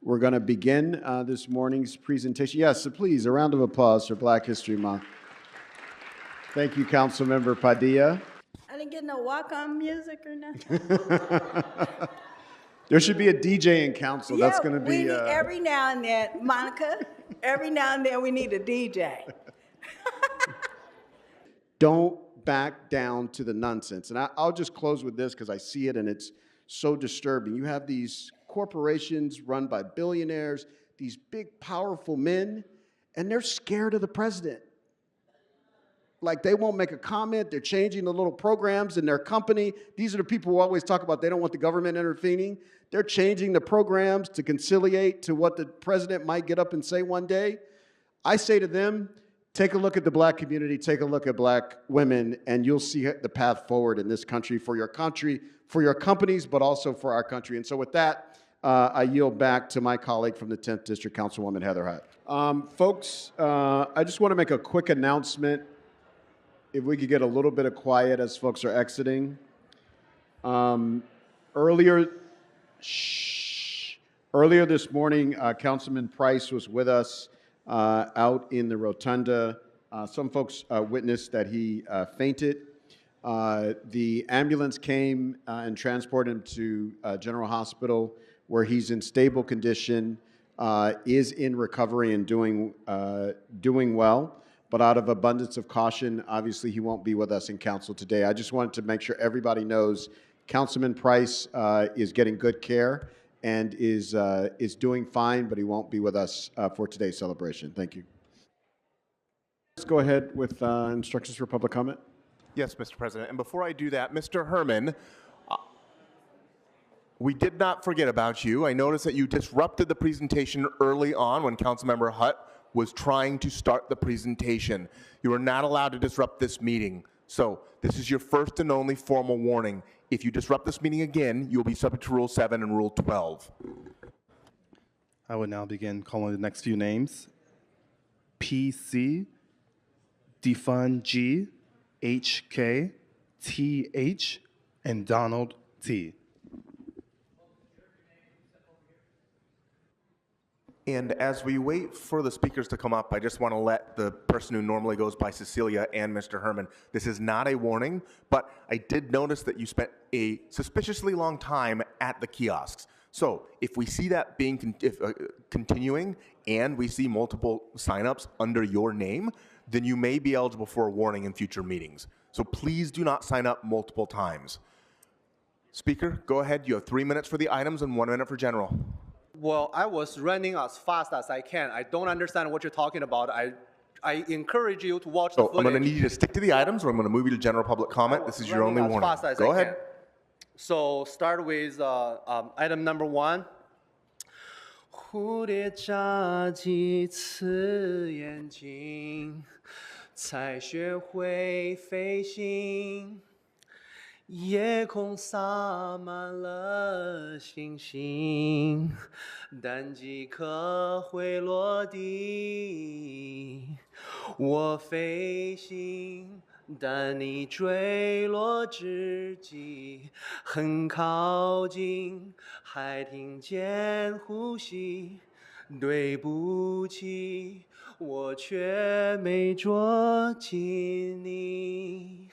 We're going to begin this morning's presentation. Yes, so please, a round of applause for Black History Month. Thank you, Councilmember Padilla. I didn't get no walk-on music or nothing. There should be a DJ in council. Yeah, That's going to be... we need every now and then, Monica, every now and then we need a DJ. Don't back down to the nonsense. And I'll just close with this because I see it and it's so disturbing. You have these corporations run by billionaires, these big, powerful men, and they're scared of the president. Like, they won't make a comment. They're changing the little programs in their company. These are the people who always talk about they don't want the government intervening. They're changing the programs to conciliate to what the president might get up and say one day. I say to them, take a look at the Black community, take a look at Black women, and you'll see the path forward in this country, for your companies, but also for our country. And so with that, I yield back to my colleague from the 10th District, Councilwoman Heather Hutt. Folks, I just want to make a quick announcement. If we could get a little bit of quiet as folks are exiting. Earlier this morning, Councilman Price was with us out in the rotunda. Some folks witnessed that he fainted. The ambulance came and transported him to General Hospital, where he's in stable condition, is in recovery and doing well. But out of abundance of caution, obviously he won't be with us in council today. I just wanted to make sure everybody knows Councilman Price is getting good care and is doing fine, but he won't be with us for today's celebration. Thank you. Let's go ahead with instructions for public comment. Yes, Mr. President. And before I do that, Mr. Herman, we did not forget about you. I noticed that you disrupted the presentation early on when Councilmember Hutt was trying to start the presentation. You are not allowed to disrupt this meeting. So this is your first and only formal warning. If you disrupt this meeting again, you'll be subject to Rule 7 and Rule 12. I would now begin calling the next few names. PC, Defun G, HK, TH, and Donald T. And as we wait for the speakers to come up, I just want to let the person who normally goes by Cecilia and Mr. Herman, this is not a warning, but I did notice that you spent a suspiciously long time at the kiosks. So if we see that being continuing and we see multiple signups under your name, then you may be eligible for a warning in future meetings. So please do not sign up multiple times. Speaker, go ahead. You have 3 minutes for the items and 1 minute for general. Well, I was running as fast as I can. I don't understand what you're talking about. I encourage you to watch the footage. I'm going to need you to stick to the items, or I'm going to move you to general public comment. This is your only warning. Go ahead. So start with item number 1.蝴蝶眨几次眼睛，才学会飞行。夜空洒满了星星，但几颗会落地。我飞行，但你坠落之际很靠近，还听见呼吸。对不起，我却没捉紧你。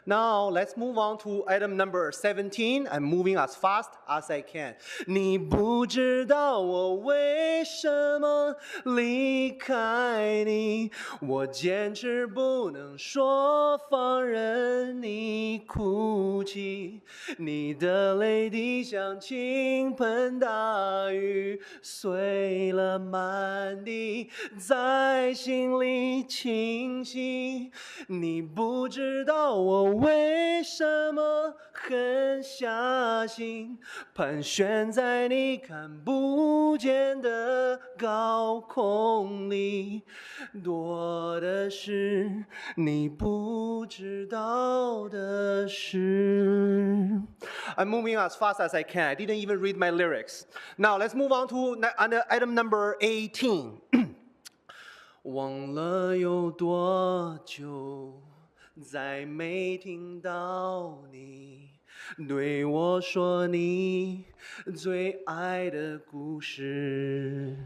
Now let's move on to item number 17. I'm moving as fast as I can. 你不知道我为什么离开你，我坚持不能说放任你哭泣，你的泪滴像倾盆大雨，碎了满地，在心里清晰。你不知道我为什么狠下心，盘旋在你看不见的高空里，多的是你不知道的事。I'm moving as fast as I can. I didn't even read my lyrics. Now let's move on to item number 18. 忘了有多久，再没听到你对我说你最爱的故事。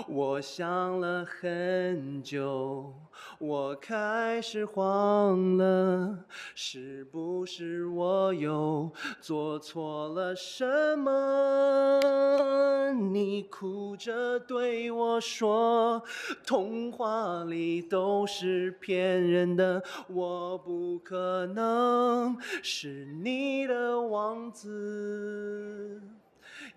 我想了很久，我开始慌了，是不是我又做错了什么？你哭着对我说，童话里都是骗人的，我不可能是你的王子。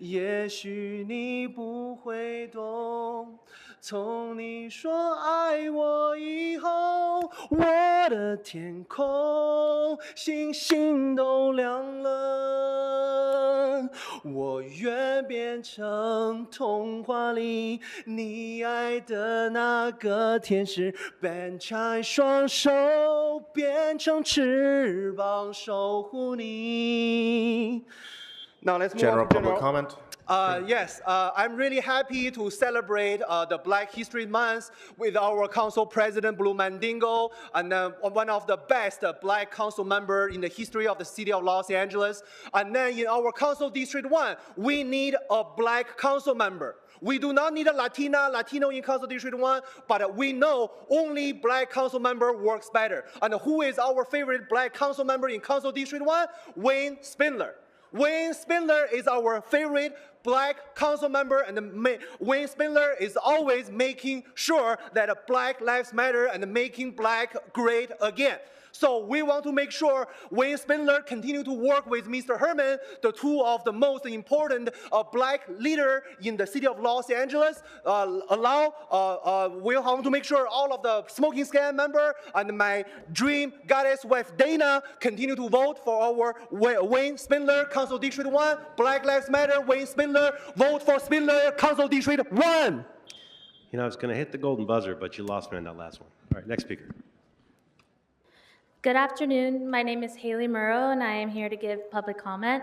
也许你不会懂，从你说爱我以后，我的天空星星都亮了。我愿变成童话里你爱的那个天使，变开双手，变成翅膀守护你。Now let's move General on to public comment. Yes, I'm really happy to celebrate the Black History Month with our council president, Blue Mandingo, and one of the best black council member in the history of the city of Los Angeles. And then in our council district 1, we need a black council member. We do not need a Latino in Council District 1, but we know only black council member works better. And who is our favorite black council member in Council District 1? Wayne Spindler. Wayne Spindler is our favorite black council member, and Wayne Spindler is always making sure that Black Lives Matter and making black great again. So we want to make sure Wayne Spindler continue to work with Mr. Herman, the two of the most important black leader in the city of Los Angeles. We want to make sure all of the smoking scam member and my dream goddess wife Dana continue to vote for our Wayne Spindler, Council District 1. Black Lives Matter, Wayne Spindler, vote for Spindler, Council District 1. You know, I was going to hit the golden buzzer, but you lost me on that last one. All right, next speaker. Good afternoon. My name is Haley Murrow, and I am here to give public comment.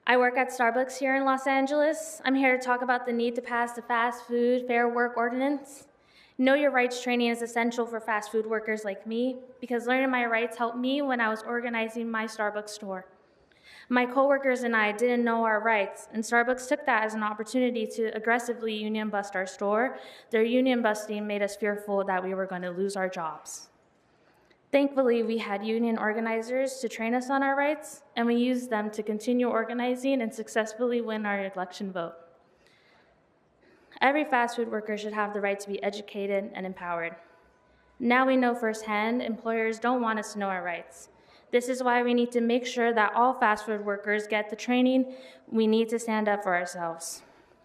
I work at Starbucks here in Los Angeles. I'm here to talk about the need to pass the Fast Food Fair Work Ordinance. Know Your Rights training is essential for fast food workers like me because learning my rights helped me when I was organizing my Starbucks store. My coworkers and I didn't know our rights, and Starbucks took that as an opportunity to aggressively union bust our store. Their union busting made us fearful that we were going to lose our jobs. Thankfully, we had union organizers to train us on our rights, and we used them to continue organizing and successfully win our election vote. Every fast food worker should have the right to be educated and empowered. Now we know firsthand employers don't want us to know our rights. This is why we need to make sure that all fast food workers get the training we need to stand up for ourselves.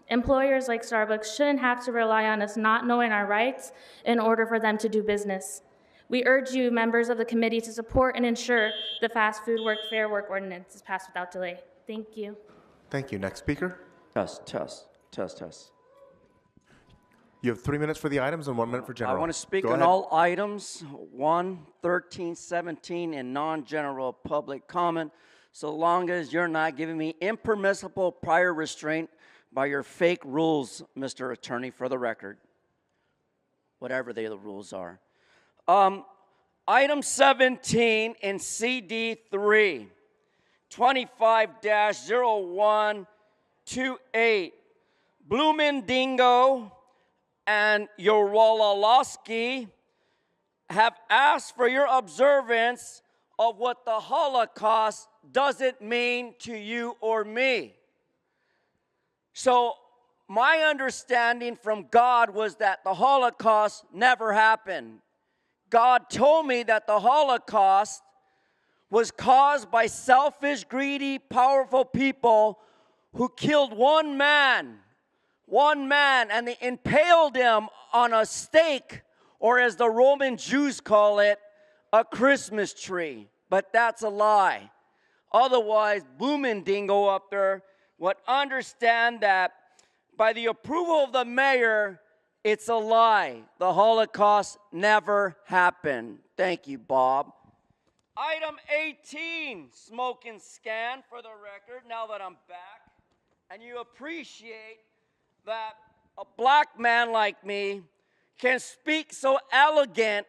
Employers like Starbucks shouldn't have to rely on us not knowing our rights in order for them to do business. We urge you, members of the committee, to support and ensure the Fast Food Fair Work Ordinance is passed without delay. Thank you. Thank you. Next speaker. Test. You have 3 minutes for the items and 1 minute for general. I want to speak Go on ahead. all items 1, 13, 17, and non-general public comment, so long as you're not giving me impermissible prior restraint by your fake rules, Mr. Attorney, for the record, whatever the rules are. Item 17 in CD3, 25-0128, Blumendingo and Yorolowski have asked for your observance of what the Holocaust doesn't mean to you or me. So my understanding from God was that the Holocaust never happened. God told me that the Holocaust was caused by selfish, greedy, powerful people who killed one man, and they impaled him on a stake, or as the Roman Jews call it, a Christmas tree. But that's a lie. Otherwise, Blumendingo up there would understand that by the approval of the mayor, it's a lie. The Holocaust never happened. Thank you, Bob. Item 18, smoke and scan for the record, now that I'm back. And you appreciate that a black man like me can speak so elegant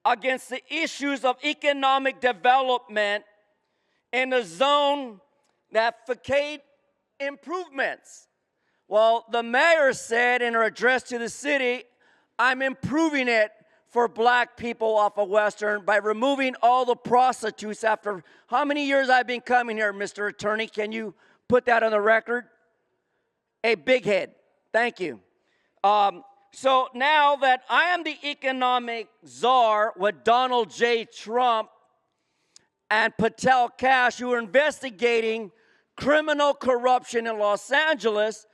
against the issues of economic development in a zone that facade improvements. Well, the mayor said in her address to the city, I'm improving it for black people off of Western by removing all the prostitutes after how many years I've been coming here, Mr. Attorney? Can you put that on the record? A big head. Thank you. So now that I am the economic czar with Donald J. Trump and Patel Cash, who are investigating criminal corruption in Los Angeles,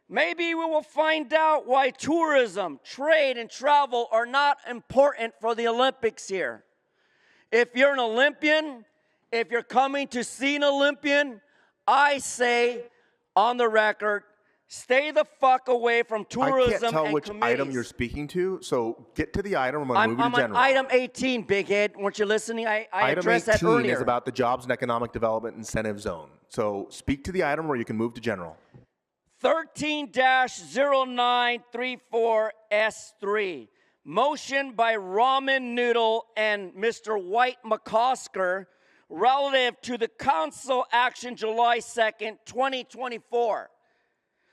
maybe we will find out why tourism, trade, and travel are not important for the Olympics here. If you're an Olympian, if you're coming to see an Olympian, I say on the record, stay the fuck away from tourism. I can't tell and which committees. item you're speaking to, so get to the item. I'm going to move you to I'm on general. item 18, big head. Weren't you listening? I Item addressed 18 that earlier. is about the Jobs and Economic Development Incentive Zone. So speak to the item or you can move to general. 13-0934S3. Motion by Ramen Noodle and Mr. White McCosker relative to the council action July 2nd, 2024.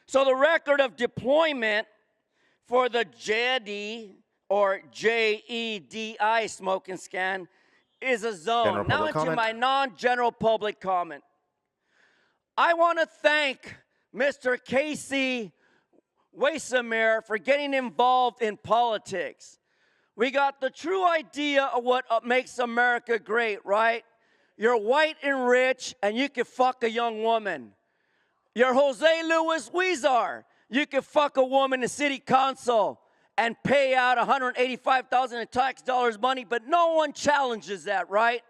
So the record of deployment for the JEDI or JEDI smoking scan is a zone. General Now public into comment. my non-general public comment. I want to thank Mr. Casey Waysamir for getting involved in politics. We got the true idea of what makes America great, right? You're white and rich, and you can fuck a young woman. You're Jose Luis Huizar. You can fuck a woman in city council and pay out $185,000 in tax dollars money, but no one challenges that, right?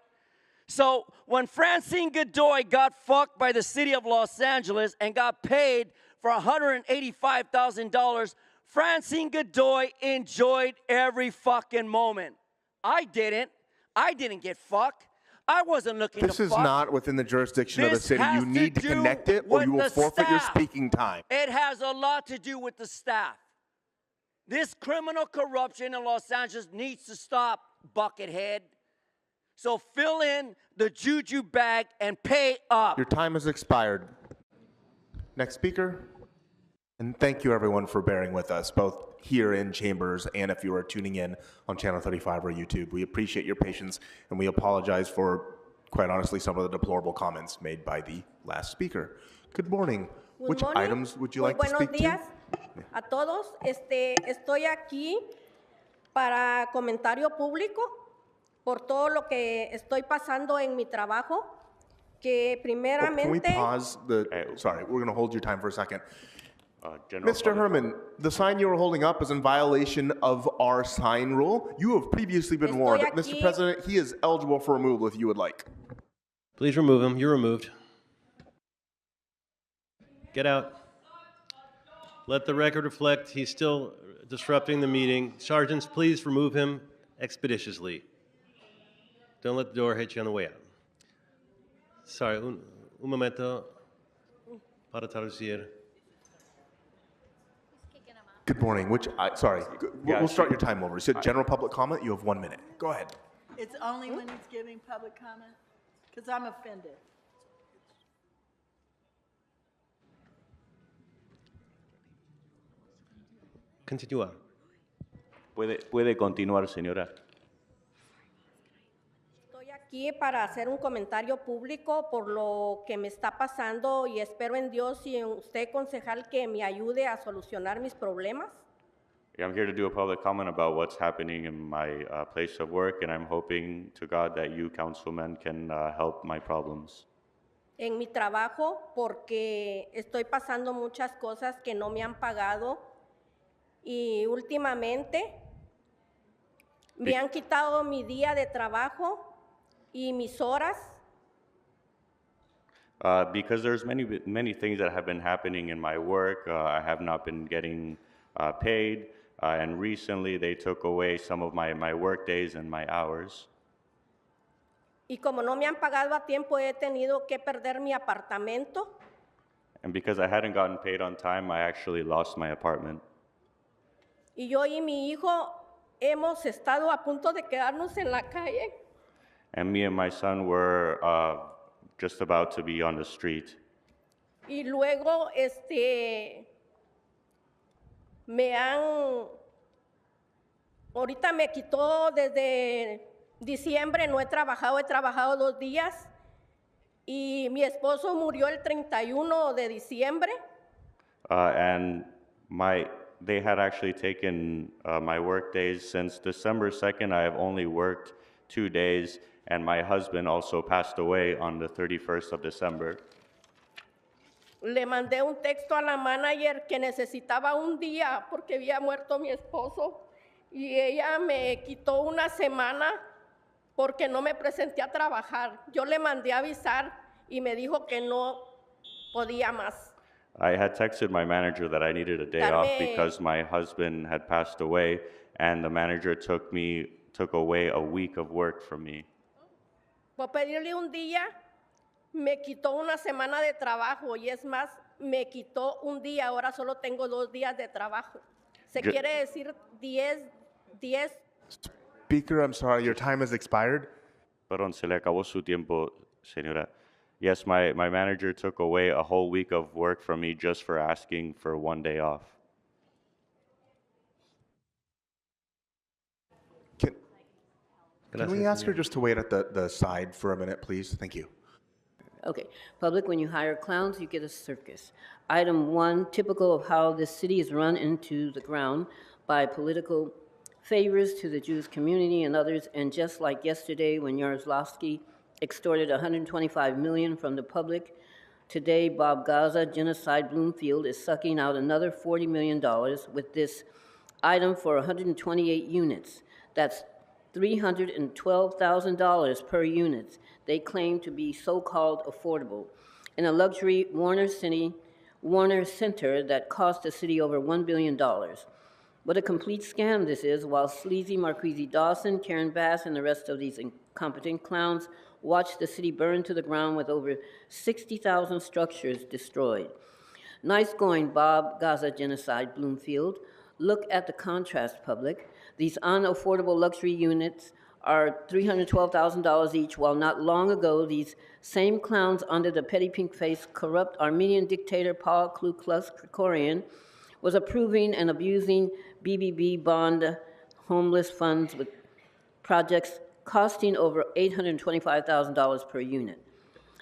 So when Francine Godoy got fucked by the city of Los Angeles and got paid for $185,000, Francine Godoy enjoyed every fucking moment. I didn't. I didn't get fucked. I wasn't looking This to is fuck. not within the jurisdiction of the This city. has You need to do connect it or with you will the forfeit your staff. speaking time. It has a lot to do with the staff. This criminal corruption in Los Angeles needs to stop, Buckethead. So fill in the juju bag and pay up. Your time has expired. Next speaker. And thank you everyone for bearing with us, both here in chambers and if you are tuning in on Channel 35 or YouTube. We appreciate your patience and we apologize for, quite honestly, some of the deplorable comments made by the last speaker. Good morning. Good Which morning. items would you Muy like to buenos speak días to? a todos. Estoy aquí para comentario público por todo lo que estoy pasando en mi trabajo, que Can we primeramente... pause the, sorry, we're going to hold your time for a second. General Mr. Public. Herman, the sign you are holding up is in violation of our sign rule. You have previously been Estoy warned. aquí. Mr. President, he is eligible for removal if you would like. Please remove him. You're removed. Get out. Let the record reflect he's still disrupting the meeting. Sergeants, please remove him expeditiously. Don't let the door hit you on the way out. Sorry, un momento para traducir. Good morning. We'll start your time over. You said general public comment. You have 1 minute. Go ahead. It's only when he's giving public comment? Because I'm offended. Continúa. Puede continuar, señora. Estoy aquí para hacer un comentario público por lo que me está pasando y espero en Dios y en usted, concejal, que me ayude a solucionar mis problemas. Yeah, I'm here to do a public comment about what's happening in my place of work, and I'm hoping to God that you, councilman, can help my problems. En mi trabajo porque estoy pasando muchas cosas que no me han pagado y últimamente me han quitado mi día de trabajo y mis horas. Because there's many things that have been happening in my work. I have not been getting paid, and recently they took away some of my work days and my hours. Y como no me han pagado a tiempo, he tenido que perder mi apartamento. And because I hadn't gotten paid on time, I actually lost my apartment. Y yo y mi hijo hemos estado a punto de quedarnos en la calle. And me and my son were just about to be on the street. Y luego, ahorita me quitó desde diciembre, no he trabajado 2 días. Y mi esposo murió el 31 de diciembre. And they had actually taken my work days since December 2nd. I have only worked 2 days, and my husband also passed away on the 31st of December. Le mandé un texto a la manager que necesitaba un día porque había muerto mi esposo y ella me quitó una semana porque no me presenté a trabajar. Yo le mandé a avisar y me dijo que no podía más. I had texted my manager that I needed a day off because my husband had passed away, and the manager took away a week of work from me. Por pedirle un día, me quitó una semana de trabajo y es más, me quitó un día, ahora solo tengo 2 días de trabajo. Se quiere decir 10. Speaker, I'm sorry, your time has expired. Perdón, se le acabó su tiempo, señora. Yes, my manager took away a whole week of work from me just for asking for 1 day off. Can we ask her just to wait at the side for a minute, please? Thank you. Okay. Public, when you hire clowns, you get a circus. Item 1, typical of how this city is run into the ground by political favors to the Jewish community and others, and just like yesterday when Yaroslavsky extorted $125 million from the public, today Bob Gaza, Genocide Bloomfield, is sucking out another $40 million with this item for 128 units. That's $312,000 per unit. They claim to be so-called affordable. In a luxury Warner Center that cost the city over $1 billion. What a complete scam this is, while sleazy Marquise Dawson, Karen Bass, and the rest of these incompetent clowns watch the city burn to the ground with over 60,000 structures destroyed. Nice going, Bob Gaza Genocide Bloomfield. Look at the contrast, public. These unaffordable luxury units are $312,000 each, while not long ago, these same clowns under the petty pink-faced corrupt Armenian dictator Paul Ku Klux Curren was approving and abusing BBB bond homeless funds with projects costing over $825,000 per unit.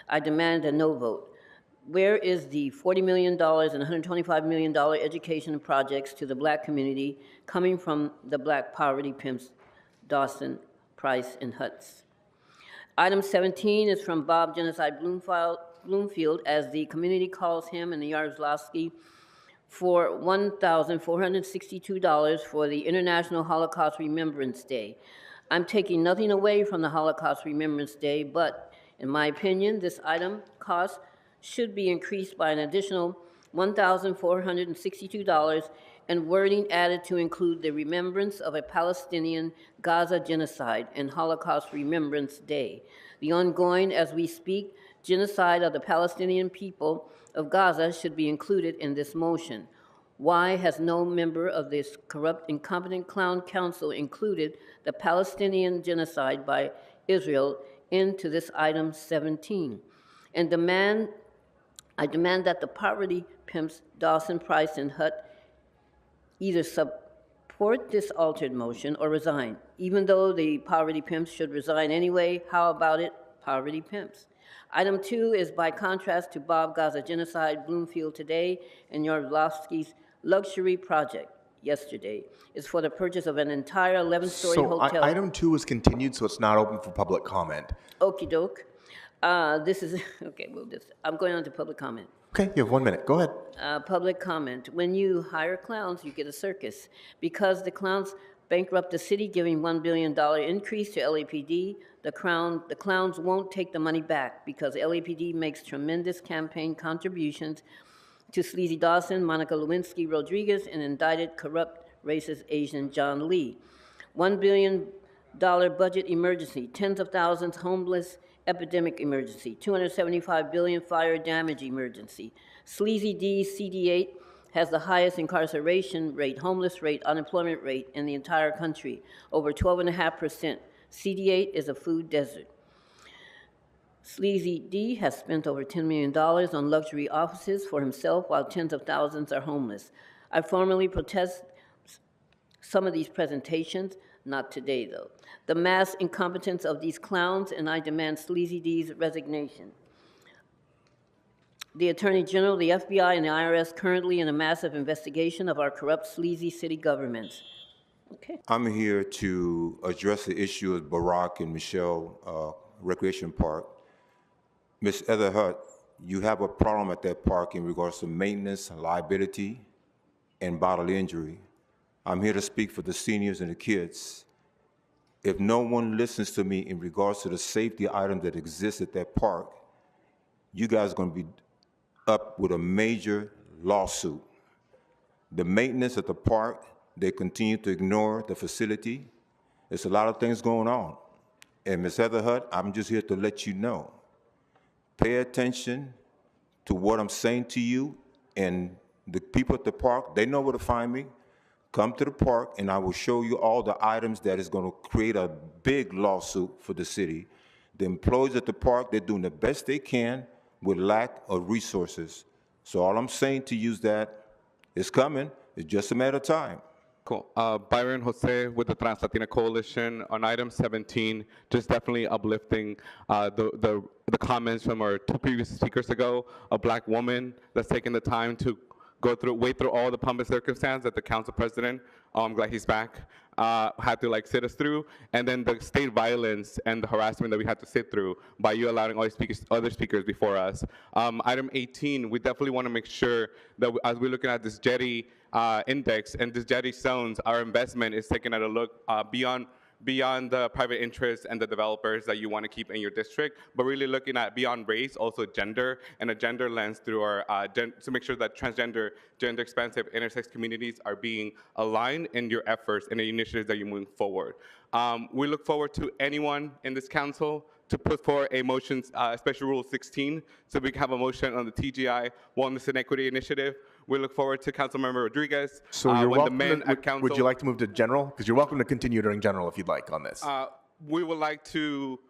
I demand a no vote. Where is the $40 million and $125 million education projects to the black community coming from the black poverty pimps Dawson, Price, and Hutz? Item 17 is from Bob Genocide Bloomfield, as the community calls him and the Yaroslavsky, for $1,462 for the International Holocaust Remembrance Day. I'm taking nothing away from the Holocaust Remembrance Day, but in my opinion, this item cost should be increased by an additional $1,462 and wording added to include the remembrance of a Palestinian Gaza genocide and Holocaust Remembrance Day. The ongoing, as we speak, genocide of the Palestinian people of Gaza should be included in this motion. Why has no member of this corrupt, incompetent clown council included the Palestinian genocide by Israel into this item 17? And I demand that the poverty pimps Dawson, Price, and Hutt either support this altered motion or resign. Even though the poverty pimps should resign anyway, how about it, poverty pimps? Item 2 is by contrast to Bob Gaza Genocide Bloomfield today and Yaroslavsky's luxury project yesterday is for the purchase of an entire 11-story hotel. Item 2 is continued, so it's not open for public comment. Okie doke. This is, okay, I'm going on to public comment. Okay, you have 1 minute. Go ahead. Public comment. When you hire clowns, you get a circus. Because the clowns bankrupt the city, giving $1 billion increase to LAPD, the clowns won't take the money back because LAPD makes tremendous campaign contributions to Sleazy Dawson, Monica Lewinsky Rodriguez, and indicted corrupt racist Asian John Lee. $1 billion budget emergency, tens of thousands homeless epidemic emergency, $275 billion fire damage emergency. Sleazy D, CD8, has the highest incarceration rate, homeless rate, unemployment rate in the entire country, over 12.5%. CD8 is a food desert. Sleazy D has spent over $10 million on luxury offices for himself while tens of thousands are homeless. I formally protest some of these presentations, not today though. The mass incompetence of these clowns, and I demand Sleazy D's resignation. The Attorney General, the FBI, and the IRS currently in a massive investigation of our corrupt, sleazy city governments. Okay. I'm here to address the issue of Barack and Michelle Recreation Park. Ms. Etherhut, you have a problem at that park in regards to maintenance, liability, and bodily injury. I'm here to speak for the seniors and the kids. If no one listens to me in regards to the safety items that exist at that park, you guys are going to be up with a major lawsuit. The maintenance at the park, they continue to ignore the facility. There's a lot of things going on. And Ms. Etherhut, I'm just here to let you know. Pay attention to what I'm saying to you, and the people at the park, they know where to find me. Come to the park, and I will show you all the items that is going to create a big lawsuit for the city. The employees at the park, they're doing the best they can with lack of resources. So all I'm saying to you is that it's coming. It's just a matter of time. Cool. Byron Jose with the Trans-Latina Coalition on item 17, just definitely uplifting the comments from our two previous speakers ago. A black woman that's taken the time to wade through all the pomp and circumstance that the council president, I'm glad he's back, had to sit us through, and then the state violence and the harassment that we had to sit through by you allowing other speakers before us. Item 18, we definitely want to make sure that as we're looking at this jetty index and this jetty zones, our investment is taken at a look beyond the private interests and the developers that you want to keep in your district, but really looking at beyond race, also gender, and a gender lens through our, to make sure that transgender, gender expansive, intersex communities are being aligned in your efforts and the initiatives that you're moving forward. We look forward to anyone in this council to put forward a motion, Special Rule 16, so we can have a motion on the TGI Wellness and Equity Initiative. We look forward to Councilmember Rodriguez. So you're welcome. Would you like to move to general? Because you're welcome to continue during general if you'd like on this. We would like to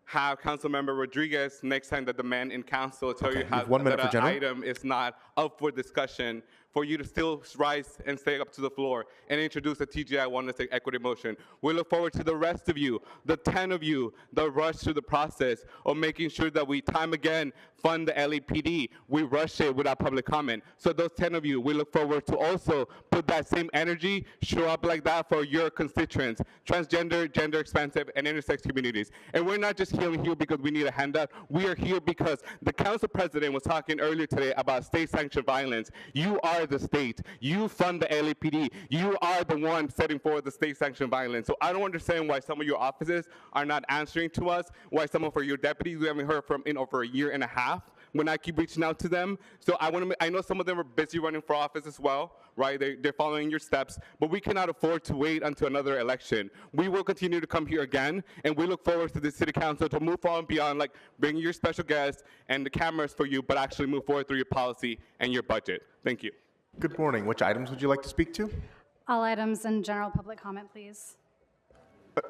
have Councilmember Rodriguez next time that the man in council tell you how that an item is not up for discussion, for you to still rise and stay up to the floor and introduce a TGI Wellness and Equity motion. We look forward to the rest of you, the 10 of you, that rush through the process of making sure that we time again fund the LAPD. We rush it without public comment. So those 10 of you, we look forward to also put that same energy, show up like that for your constituents, transgender, gender expansive, and intersex communities. And we're not just here because we need a handout. We are here because the council president was talking earlier today about state-sanctioned violence. You are the state. You fund the LAPD. You are the one setting forward the state-sanctioned violence. So I don't understand why some of your offices are not answering to us, why some of your deputies we haven't heard from in over a year and a half when I keep reaching out to them. So I know some of them are busy running for office as well, right? They're following your steps, but we cannot afford to wait until another election. We will continue to come here again, and we look forward to the city council to move on beyond bringing your special guests and the cameras for you, but actually move forward through your policy and your budget. Thank you. Good morning. Which items would you like to speak to? All items and general public comment, please.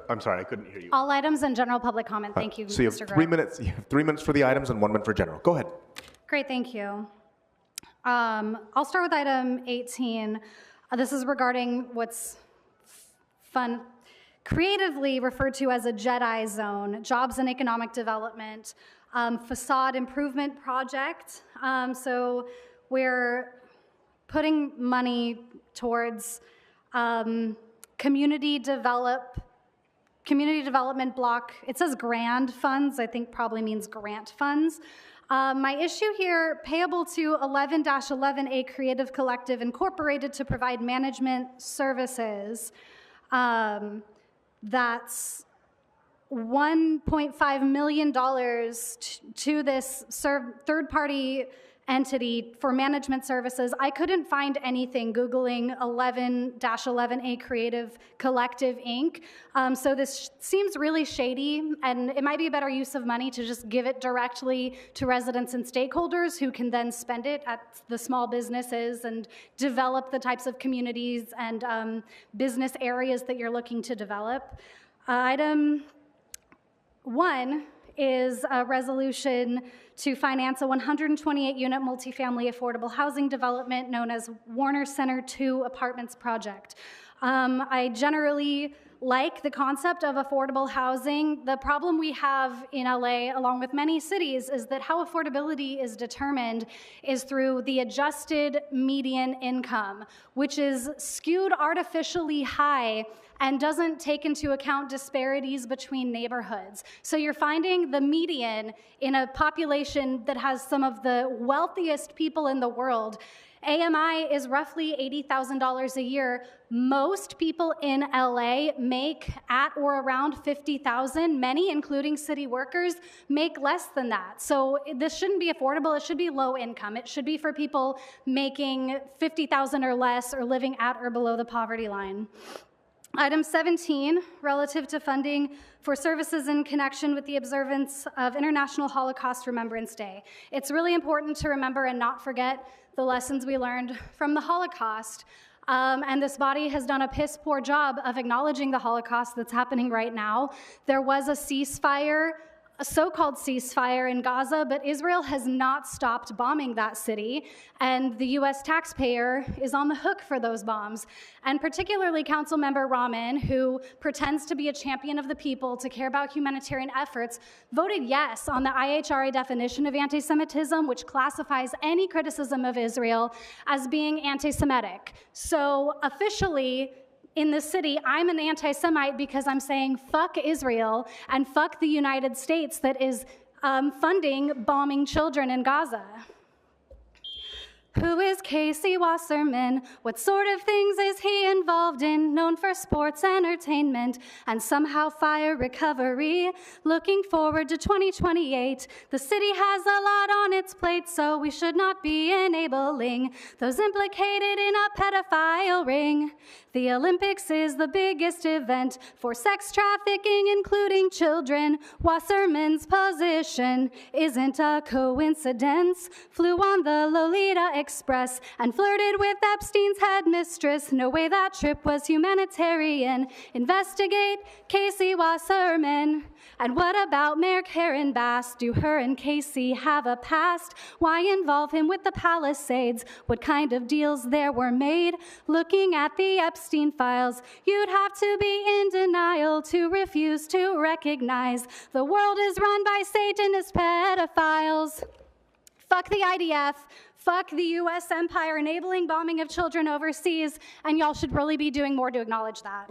I'm sorry, I couldn't hear you. All items and general public comment. Thank you, So you Mr. have Groh. 3 minutes. You have 3 minutes for the items and 1 minute for general. Go ahead. Great, thank you. I'll start with item 18. This is regarding what's creatively referred to as a JEDI zone, Jobs and Economic Development Facade Improvement Project. So we're putting money towards community development block. It says grand funds, I think probably means grant funds. My issue here, payable to 11-11A Creative Collective Incorporated to provide management services. That's $1.5 million to this third-party entity for management services. I couldn't find anything Googling 11-11A Creative Collective Inc. So this seems really shady, and it might be a better use of money to just give it directly to residents and stakeholders who can then spend it at the small businesses and develop the types of communities and business areas that you're looking to develop. Item 1 is a resolution to finance a 128-unit multifamily affordable housing development known as Warner Center 2 Apartments project. I generally like the concept of affordable housing. The problem we have in LA, along with many cities, is that how affordability is determined is through the adjusted median income, which is skewed artificially high and doesn't take into account disparities between neighborhoods. So you're finding the median in a population that has some of the wealthiest people in the world. AMI is roughly $80,000 a year. Most people in LA make at or around $50,000. Many, including city workers, make less than that. So this shouldn't be affordable. It should be low income. It should be for people making $50,000 or less or living at or below the poverty line. Item 17, relative to funding for services in connection with the observance of International Holocaust Remembrance Day. It's really important to remember and not forget the lessons we learned from the Holocaust. And this body has done a piss poor job of acknowledging the Holocaust that's happening right now. There was a ceasefire, a so-called ceasefire in Gaza, but Israel has not stopped bombing that city, and the US taxpayer is on the hook for those bombs. And particularly Councilmember Rahman, who pretends to be a champion of the people, to care about humanitarian efforts, voted yes on the IHRA definition of anti-Semitism, which classifies any criticism of Israel as being anti-Semitic. So officially, in this city, I'm an anti-Semite because I'm saying fuck Israel and fuck the United States that is funding bombing children in Gaza. Who is Casey Wasserman? What sort of things is he involved in? Known for sports entertainment and somehow fire recovery. Looking forward to 2028. The city has a lot on its plate, so we should not be enabling those implicated in a pedophile ring. The Olympics is the biggest event for sex trafficking, including children. Wasserman's position isn't a coincidence. Flew on the Lolita Express and flirted with Epstein's headmistress. No way that trip was humanitarian. Investigate Casey Wasserman. And what about Mayor Curren Bass? Do her and Casey have a past? Why involve him with the Palisades? What kind of deals there were made? Looking at the Epstein files, you'd have to be in denial to refuse to recognize the world is run by Satanist pedophiles. Fuck the IDF, fuck the US empire enabling bombing of children overseas, and y'all should really be doing more to acknowledge that.